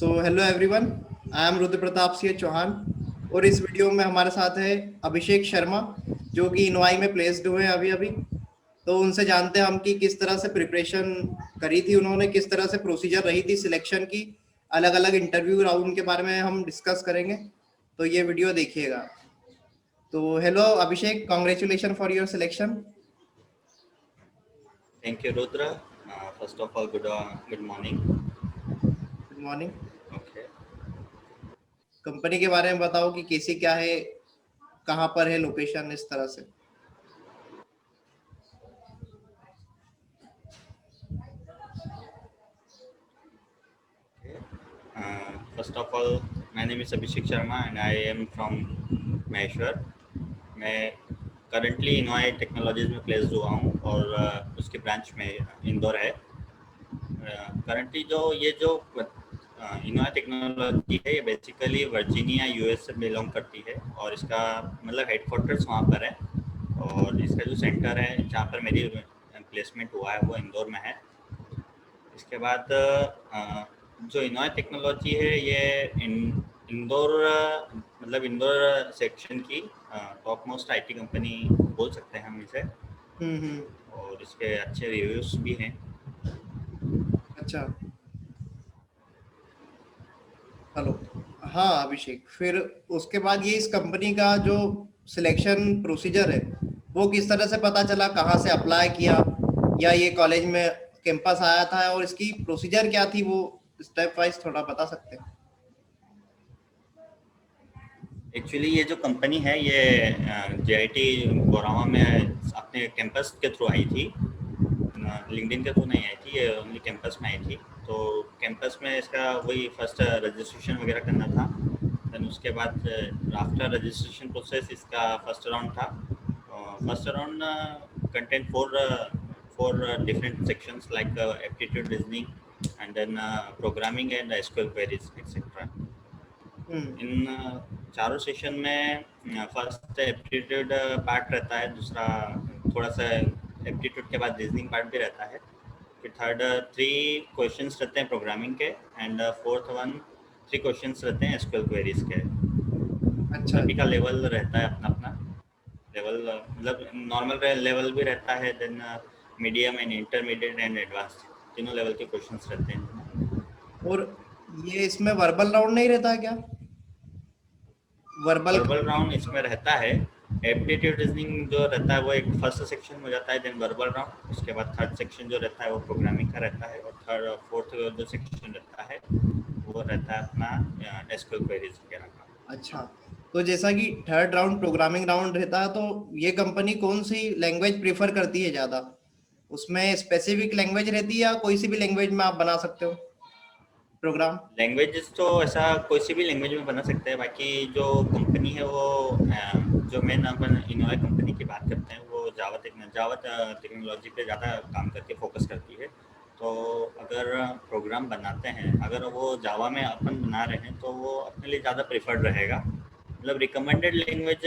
So hello everyone, I am Rudra Pratap Singh Chauhan और इस video में हमारे साथ है अभिषेक शर्मा जो कि इनवाई में प्लेस्ड हुए हैं अभी अभी। तो उनसे जानते हैं हम कि किस तरह से प्रिपरेशन करी थी उन्होंने, किस तरह से प्रोसीजर रही थी सिलेक्शन की, अलग अलग इंटरव्यू राउंड के बारे में हम डिस्कस करेंगे। तो ये वीडियो देखिएगा। तो hello Abhishek, congratulation for your selection. Thank you, Rudra. First of all, good morning. Good morning. Okay. Company के बारे में बताओ कि कैसी क्या है, कहाँ पर है लोकेशन, इस तरह से। First of all, my name is Abhishek Sharma and I am from Maheshwar. मैं करंटली इनोवाई टेक्नोलॉजीज में प्लेस्ड हुआ हूँ और उसके ब्रांच में इंदौर है। करंटली जो इनोवा टेक्नोलॉजी है ये बेसिकली वर्जीनिया यूएस से बिलोंग करती है और इसका मतलब हेडक्वार्टर्स वहाँ पर है और इसका जो सेंटर है जहाँ पर मेरी प्लेसमेंट हुआ है वो इंदौर में है। इसके बाद जो इनोवा टेक्नोलॉजी है ये इंदौर मतलब इंदौर सेक्शन की टॉप मोस्ट आईटी कंपनी बोल सकते हैं हम इसे। और इसके अच्छे रिव्यूज भी हैं। अच्छा, हेलो। हाँ अभिषेक, फिर उसके बाद ये इस कंपनी का जो सिलेक्शन प्रोसीजर है वो किस तरह से पता चला, कहाँ से अप्लाई किया, या ये कॉलेज में कैंपस आया था, और इसकी प्रोसीजर क्या थी वो स्टेप वाइज थोड़ा बता सकते हैं? एक्चुअली ये जो कंपनी है ये JIT गोरावा में अपने कैंपस के थ्रू आई थी, लिंक्डइन के थ्रू नहीं आई थी, ये ओनली कैंपस में आई थी। तो कैंपस में इसका वही फर्स्ट रजिस्ट्रेशन वगैरह करना था। देन उसके बाद आफ्टर रजिस्ट्रेशन प्रोसेस इसका फर्स्ट राउंड था। First round content four different sections like aptitude reasoning and then programming and SQL queries etcetera. इन चारों सेशन में फर्स्ट एप्टीट्यूड पार्ट रहता है, दूसरा थोड़ा सा एप्टीट्यूड के बाद रीजनिंग पार्ट भी रहता है, फिर थर्ड 3 क्वेश्चंस रहते हैं प्रोग्रामिंग के एंड फोर्थ वन 3 क्वेश्चंस रहते हैं एसक्यूएल क्वेरीज के। अच्छा, सभी का लेवल रहता है अपना अपना लेवल, मतलब नॉर्मल लेवल भी रहता है, then medium and intermediate and advance तीनों लेवल के क्वेश्चंस रहते हैं। और ये इसमें वर्बल राउंड नहीं रहता है क्या? वर्बल राउंड इसमें रहता है। एप्टीट्यूड रीजनिंग जो रहता है वो एक फर्स्ट सेक्शन में हो जाता है, देन वर्बल राउंड, उसके बाद थर्ड सेक्शन जो रहता है वो प्रोग्रामिंग का रहता है और थर्ड फोर्थ जो सेक्शन रहता है वो रहता है अपना एसक्यूएल क्वेरीज वगैरह का। अच्छा, तो जैसा कि थर्ड राउंड प्रोग्रामिंग राउंड रहता है, तो ये कंपनी कौन सी लैंग्वेज प्रेफर करती है ज़्यादा? उसमें स्पेसिफिक लैंग्वेज रहती है या कोई सी भी लैंग्वेज में आप बना सकते हो प्रोग्राम? लैंग्वेजेस तो ऐसा कोई सी भी लैंग्वेज में बना सकते हैं, बाकी जो कंपनी है वो जो मेन अपन इनोवा कंपनी की बात करते हैं वो जावा टेक्नोलॉजी पे ज़्यादा काम करके फोकस करती है। तो अगर प्रोग्राम बनाते हैं, अगर वो जावा में अपन बना रहे हैं तो वो अपने लिए ज़्यादा प्रेफर्ड रहेगा। मतलब recommended language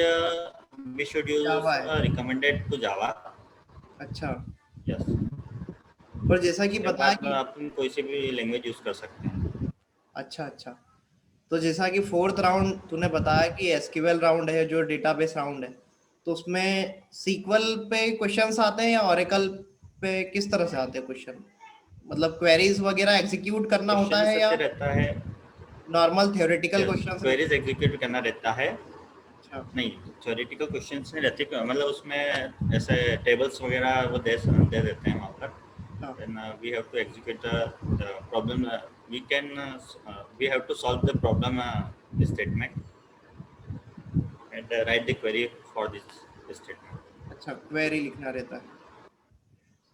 we should Java use है। Recommended to Java. अच्छा, यस। और जैसा कि उसके बताया बाद कि अपन कोई सी भी लैंग्वेज यूज़ कर सकते हैं। अच्छा अच्छा, तो जैसा कि फोर्थ राउंड तूने बताया कि एसक्यूएल राउंड है जो डेटाबेस राउंड है, तो उसमें सीक्वल पे क्वेश्चंस आते हैं या ओरेकल पे, किस तरह से आते हैं क्वेश्चन? मतलब क्वेरीज वगैरह एग्जीक्यूट करना होता क्वेश्चन है या ऐसे रहता है। नॉर्मल थ्योरेटिकल यस, क्वेश्चंस रहते क्वेरीज एग्जीक्यूट करना रहता है। हैं? अच्छा। नहीं, थ्योरेटिकल क्वेश्चंस नहीं रहते, मतलब उसमें ऐसे टेबल्स वगैरह वो दे देते हैं वहाँ पर। हाँ। Then we have to execute the problem, we can we have to solve the problem statement and write the query for this statement. अच्छा, क्वेरी लिखना रहता है।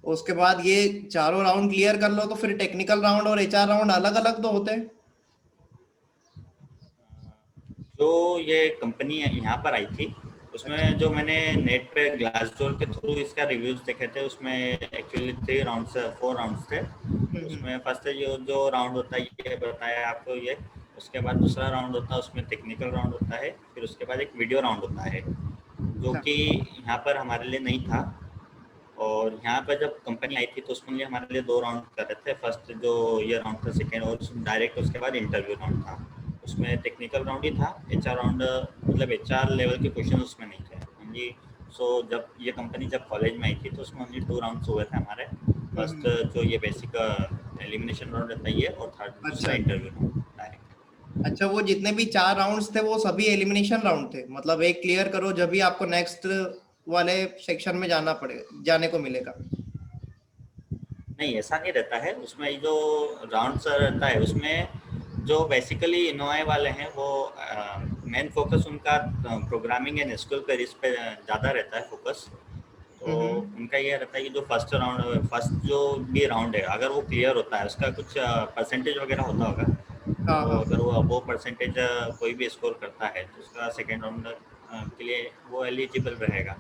उसके बाद ये चारों राउंड क्लियर कर लो तो फिर टेक्निकल राउंड और एचआर राउंड अलग अलग तो होते हैं? जो ये कंपनी यहाँ पर आई थी अच्छा। उसमें जो मैंने नेट पे ग्लासडोर के थ्रू इसका रिव्यूज देखे थे उसमें एक्चुअली 4 राउंड्स थे। हम्म। उसमें फर्स्ट जो राउंड होता है ये बताया आपको ये, उसके बाद दूसरा राउंड होता है उसमें टेक्निकल राउंड होता है, फिर उसके बाद एक वीडियो राउंड होता है जो अच्छा। कि यहाँ पर हमारे लिए नहीं था। और यहाँ पर जब कंपनी आई थी तो उसमें लिए हमारे लिए 2 राउंड कर रहे थे। फर्स्ट जो ये राउंड था, सेकेंड, और डायरेक्ट उसके बाद इंटरव्यू राउंड था। उसमें टेक्निकल राउंड ही था, एचआर राउंड मतलब एचआर लेवल के क्वेश्चन उसमें नहीं थे ओनली। सो जब ये कंपनी जब कॉलेज में आई थी तो उसमें ओनली 2 राउंड्स हुए थे हमारे। फर्स्ट जो ये बेसिक एलिमिनेशन राउंड रहता है ये, और थर्ड दूसरा इंटरव्यू राउंड डायरेक्ट। अच्छा, वो जितने भी 4 राउंड्स थे वो सभी एलिमिनेशन राउंड थे, मतलब एक क्लियर करो जब भी आपको नेक्स्ट वाले सेक्शन में जाने को मिलेगा? नहीं, ऐसा नहीं रहता है। उसमें जो राउंड रहता है उसमें जो बेसिकली इनोवाई वाले हैं वो मेन फोकस उनका प्रोग्रामिंग एंड एसक्यूएल क्वेरीज पे ज़्यादा रहता है फोकस। तो उनका ये रहता है कि जो फर्स्ट जो भी राउंड है अगर वो क्लियर होता है, उसका कुछ परसेंटेज वगैरह होता होगा, तो अगर वो परसेंटेज कोई भी स्कोर करता है तो उसका सेकेंड राउंड के लिए वो एलिजिबल रहेगा।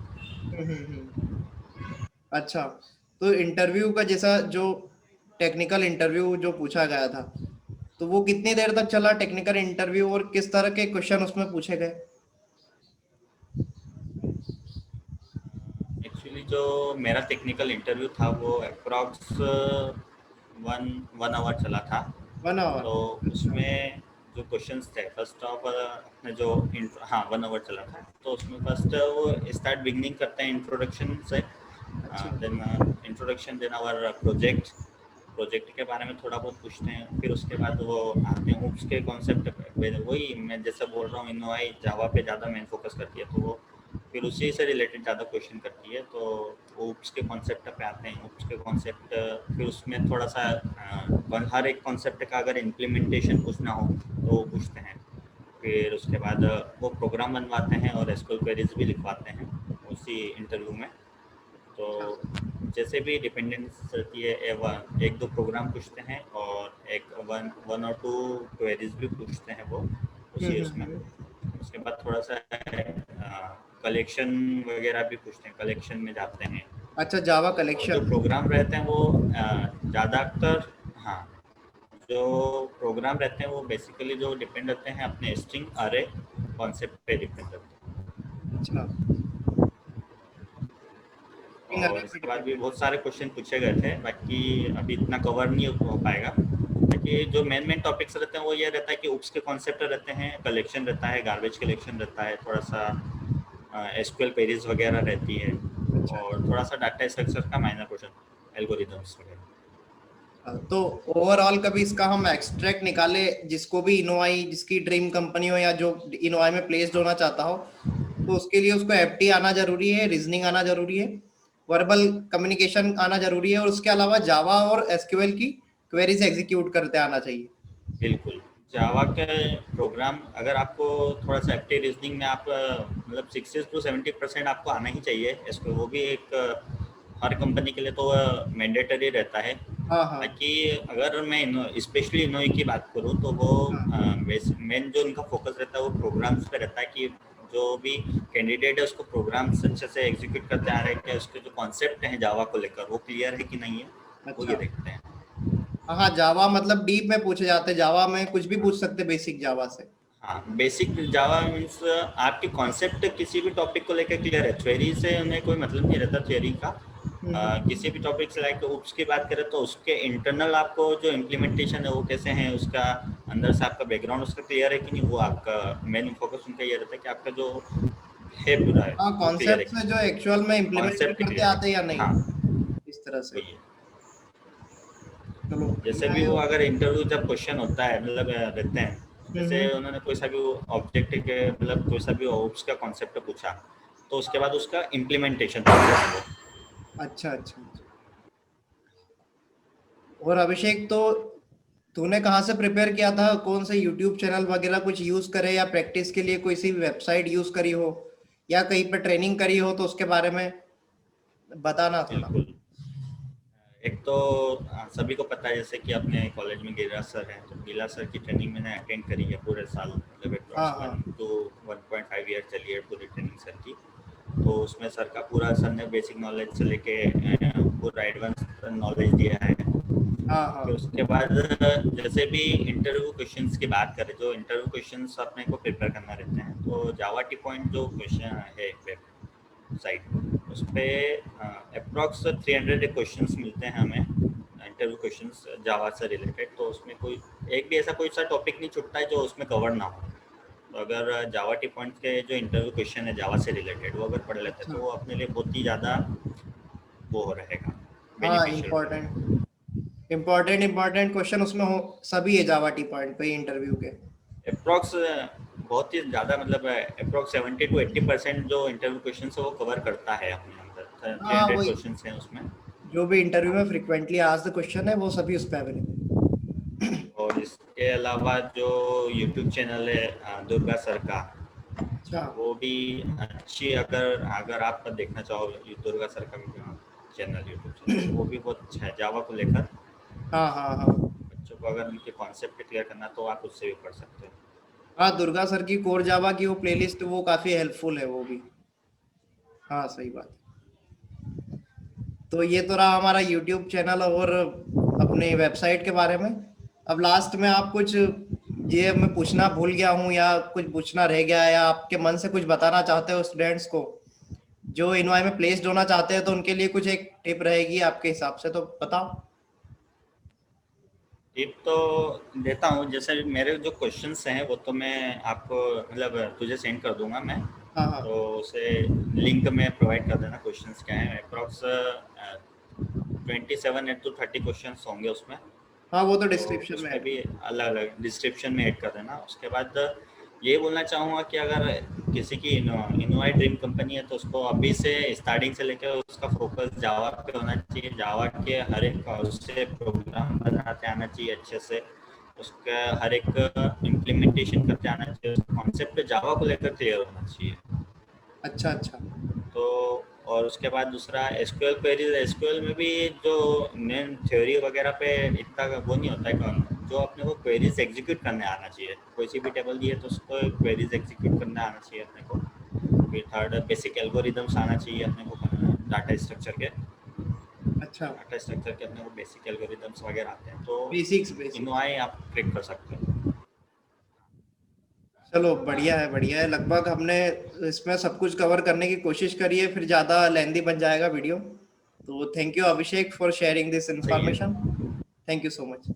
अच्छा, तो इंटरव्यू का जैसा जो टेक्निकल इंटरव्यू जो पूछा गया था, तो वो कितनी देर तक चला टेक्निकल इंटरव्यू, और किस तरह के क्वेश्चन उसमें पूछे गए? एक्चुअली जो मेरा टेक्निकल इंटरव्यू था वो अप्रॉक्स वन आवर चला था। 1 आवर? तो अच्छा। उसमें जो क्वेश्चंस थे फर्स्ट ऑफ अपने जो हाँ 1 आवर चला था। तो उसमें फर्स्ट वो स्टार्ट बिगनिंग करते हैं इंट्रोडक्शन से, अच्छा। Then introduction, then our project के बारे में थोड़ा बहुत पूछते हैं। फिर उसके बाद वो आते हैं ऊप्स के कॉन्सेप्ट पे। वही मैं जैसे बोल रहा हूँ, इनोवाई जावा पे ज़्यादा मेन फोकस करती है, तो वो फिर उसी से रिलेटेड ज़्यादा क्वेश्चन करती है। तो ऊप्स के कॉन्सेप्ट पे आते हैं। ऊप्स के कॉन्सेप्ट फिर उसमें थोड़ा सा हर एक कॉन्सेप्ट का अगर इम्प्लीमेंटेशन पूछना हो तो वो पूछते हैं। फिर उसके बाद वो प्रोग्राम बनवाते हैं और एसक्यूएल क्वेरीज भी लिखवाते हैं उसी इंटरव्यू में। तो जैसे भी डिपेंडेंस रहती है, एक दो प्रोग्राम पूछते हैं और एक वन और टू क्वेरीज भी पूछते हैं वो उसी उसमें। उसके बाद थोड़ा सा कलेक्शन वगैरह भी पूछते हैं, कलेक्शन में जाते हैं। अच्छा, जावा और जो कलेक्शन। प्रोग्राम रहते हैं वो ज़्यादातर, हाँ, जो प्रोग्राम रहते हैं वो बेसिकली जो डिपेंड रहते हैं अपने स्ट्रिंग अरे कॉन्सेप्ट पे डिपेंड रहते हैं। अच्छा, और इसके बाद भी बहुत सारे क्वेश्चन पूछे गए थे, बाकी अभी इतना कवर नहीं हो पाएगा। बाकी जो मेन टॉपिक्स रहते हैं वो ये रहता है कि उप्स के कॉन्सेप्ट रहते हैं, कलेक्शन रहता है, गार्बेज कलेक्शन रहता है, थोड़ा सा एसक्यूएल क्वेरीज वगैरह रहती है, अच्छा। और थोड़ा सा डाटा स्ट्रक्चर का माइनर क्वेश्चन, एल्गोरिथम्स वगैरह। तो ओवरऑल कभी इसका हम एक्सट्रैक्ट निकाले, जिसको भी इनोवाई, जिसकी ड्रीम कंपनी हो या जो इनोवाई में प्लेस्ड होना चाहता हो, तो उसके लिए उसको एफटी आना जरूरी है, रीजनिंग आना जरूरी है, वर्बल कम्युनिकेशन आना जरूरी है, और उसके अलावा जावा और एसक्यूएल की क्वेरीज एग्जीक्यूट करते आना चाहिए। बिल्कुल, जावा के प्रोग्राम अगर आपको थोड़ा सा एक्टिव रीजनिंग में आप मतलब 60 to 70% आपको आना ही चाहिए इसको। वो भी एक हर कंपनी के लिए तो मैंडेटरी रहता है। हाँ हाँ बाकी अगर मैं स्पेशली इनोई की बात करूँ तो वो मेन जो उनका फोकस रहता है वो प्रोग्राम्स पे रहता है कि जो भी कैंडिडेट है उसको प्रोग्राम्स अच्छे से एग्जीक्यूट करते आ रहे हैं, क्या उसके जो कॉन्सेप्ट हैं जावा को लेकर वो क्लियर है कि नहीं है, वो अच्छा। ये देखते हैं। हाँ, जावा मतलब डीप में पूछे जाते हैं, जावा में कुछ भी पूछ सकते, बेसिक जावा से। हाँ, बेसिक जावा मीन्स आपके कॉन्सेप्ट किसी भी टॉपिक को लेकर क्लियर है, थ्योरी से उन्हें कोई मतलब नहीं रहता थ्योरी का। किसी भी टॉपिक से लाइक उप्स की बात करें तो उसके इंटरनल आपको जो इम्प्लीमेंटेशन है वो कैसे हैं, उसका अंदर से आपका बैकग्राउंड उसका क्लियर है कि नहीं, वो आपका मेन फोकस उनका ये रहता है कि आपका जो है पूरा है हाँ, वो क्लियर है कॉन्सेप्ट कि से जो नहीं, एक्चुअल में इम्प्लीमेंट कॉन्सेप्ट करते क्लियर है। आते या नहीं, हाँ, इस तरह से। वही है। चलो, जैसे बढ़िया भी है। वो अगर इंटरव्यू जब क्वेश्चन होता है मतलब रहते हैं, जैसे हम्म। उन्होंने कोई सा भी ऑब्जेक्ट के मतलब कोई सा भी ओप्स का कॉन्सेप्ट पूछा, तो उसके बाद उसका इम्प्लीमेंटेशन पूछते हैं वो। अच्छा अच्छा अच्छा। और अभिषेक, तो तूने कहाँ से प्रिपेयर किया था? कौन से यूट्यूब चैनल वगैरह कुछ यूज करे, या प्रैक्टिस के लिए कोई सी वेबसाइट यूज करी हो, या कहीं पे ट्रेनिंग करी हो, तो उसके बारे में बताना थोड़ा। बिल्कुल। एक तो सभी को पता है जैसे कि अपने कॉलेज में गिरिराज सर हैं, तो गिरिराज सर की ट्रेनिंग मैंने अटेंड करी है पूरे साल, मतलब हाँ अप्रॉक्स हाँ 1 to 1.5 ईयर चली है पूरी ट्रेनिंग सर की। तो उसमें सर का पूरा, सर ने बेसिक नॉलेज से लेके पूरा एडवांस नॉलेज दिया है। हाँ फिर हाँ। उसके बाद जैसे भी इंटरव्यू क्वेश्चंस की बात करें, जो इंटरव्यू क्वेश्चंस अपने को प्रिपेयर करना रहते हैं, तो जावा टी पॉइंट जो क्वेश्चन है वेबसाइट, उस पर अप्रॉक्स 300 क्वेश्चंस मिलते हैं हमें, इंटरव्यू क्वेश्चंस जावा से रिलेटेड। तो उसमें कोई एक भी ऐसा कोई सा टॉपिक नहीं छूटता है जो उसमें कवर ना हो। तो अगर जावा टी पॉइंट के जो इंटरव्यू क्वेश्चन है जावा से रिलेटेड वो अगर पढ़ लेते हैं अच्छा। तो वो अपने लिए बहुत ही ज़्यादा वो रहेगा, हाँ, बेनिफिशियल रहेगा। इम्पोर्टेंट क्वेश्चन उसमें हो सभी है जावा टी पॉइंट पे इंटरव्यू के। अप्रॉक्स बहुत ही ज़्यादा, मतलब अप्रॉक्स 70 to 80% जो इंटरव्यू क्वेश्चन है वो कवर करता है अपने अंदर। हाँ 300 वही, क्वेश्चन हैं उसमें। जो भी इंटरव्यू हाँ, में फ्रिक्वेंटली आस्क्ड क्वेश्चन है वो सभी उस पे अवेलेबल। और इसके अलावा जो यूट्यूब चैनल है दुर्गा सर का, अच्छा। वो भी अच्छी, अगर अगर आप देखना चाहो दुर्गा सर का चैनल, यूट्यूब चैनल, तो वो भी बहुत अच्छा है जावा को लेकर। हाँ हाँ हाँ। बच्चों को अगर उनके कॉन्सेप्ट क्लियर करना तो आप उससे भी पढ़ सकते हो। हाँ, दुर्गा सर की कोर जावा की वो प्लेलिस्ट वो काफी हेल्पफुल है वो भी। हाँ सही बात है। तो ये तो रहा हमारा यूट्यूब चैनल और अपने वेबसाइट के बारे में। अब लास्ट में आप कुछ, ये मैं पूछना भूल गया हूँ या कुछ पूछना रह गया है या आपके मन से कुछ बताना चाहते हो स्टूडेंट्स को जो इनवाई में प्लेस्ड होना चाहते हैं, तो उनके लिए कुछ एक टिप रहेगी आपके हिसाब से, तो बताओ। टिप तो देता हूँ, जैसे मेरे जो क्वेश्चंस हैं वो तो मैं आपको मतलब तुझे सेंड कर दूंगा मैं। हाँ हाँ तो उसे लिंक में प्रोवाइड कर देना क्वेश्चंस क्या हैं। अप्रॉक्स 27 to 30 क्वेश्चंस होंगे उसमें। हाँ, वो तो तो डिस्क्रिप्शन में उसमें है। भी अलग अलग डिस्क्रिप्शन में ऐड कर देना। उसके बाद ये बोलना चाहूँगा कि अगर किसी की इनोवाई ड्रीम कंपनी है तो उसको अभी से स्टार्टिंग से लेकर उसका फोकस जावा पे होना चाहिए। जावा के हर एक उससे प्रोग्राम बनाते आना चाहिए अच्छे से, उसका हर एक इम्प्लीमेंटेशन करते आना चाहिए, कॉन्सेप्ट जावा को लेकर क्लियर होना चाहिए। अच्छा अच्छा। तो और उसके बाद दूसरा एसक्यूएल क्वेरीज। एसक्यूएल में भी जो मेन थ्योरी वगैरह पे इतना वो नहीं होता है, जो अपने को क्वेरीज एग्जीक्यूट करने आना चाहिए। कोई सी भी टेबल दी है तो उसको क्वेरीज एग्जीक्यूट करने आना चाहिए अपने को। फिर थर्ड बेसिक एल्गोरिदम्स आना चाहिए अपने को, डाटा स्ट्रक्चर के। अच्छा। डाटा स्ट्रक्चर के अपने को बेसिक एल्गोरिदम्स वगैरह आते हैं तो बेसिक्स बेसिक्स। इनोआई आप क्लिक कर सकते हो। चलो बढ़िया है, बढ़िया है। लगभग हमने इसमें सब कुछ कवर करने की कोशिश करी है, फिर ज़्यादा लेंदी बन जाएगा वीडियो। तो thank you Abhishek for sharing this सही इंफॉर्मेशन। है। Thank you so much.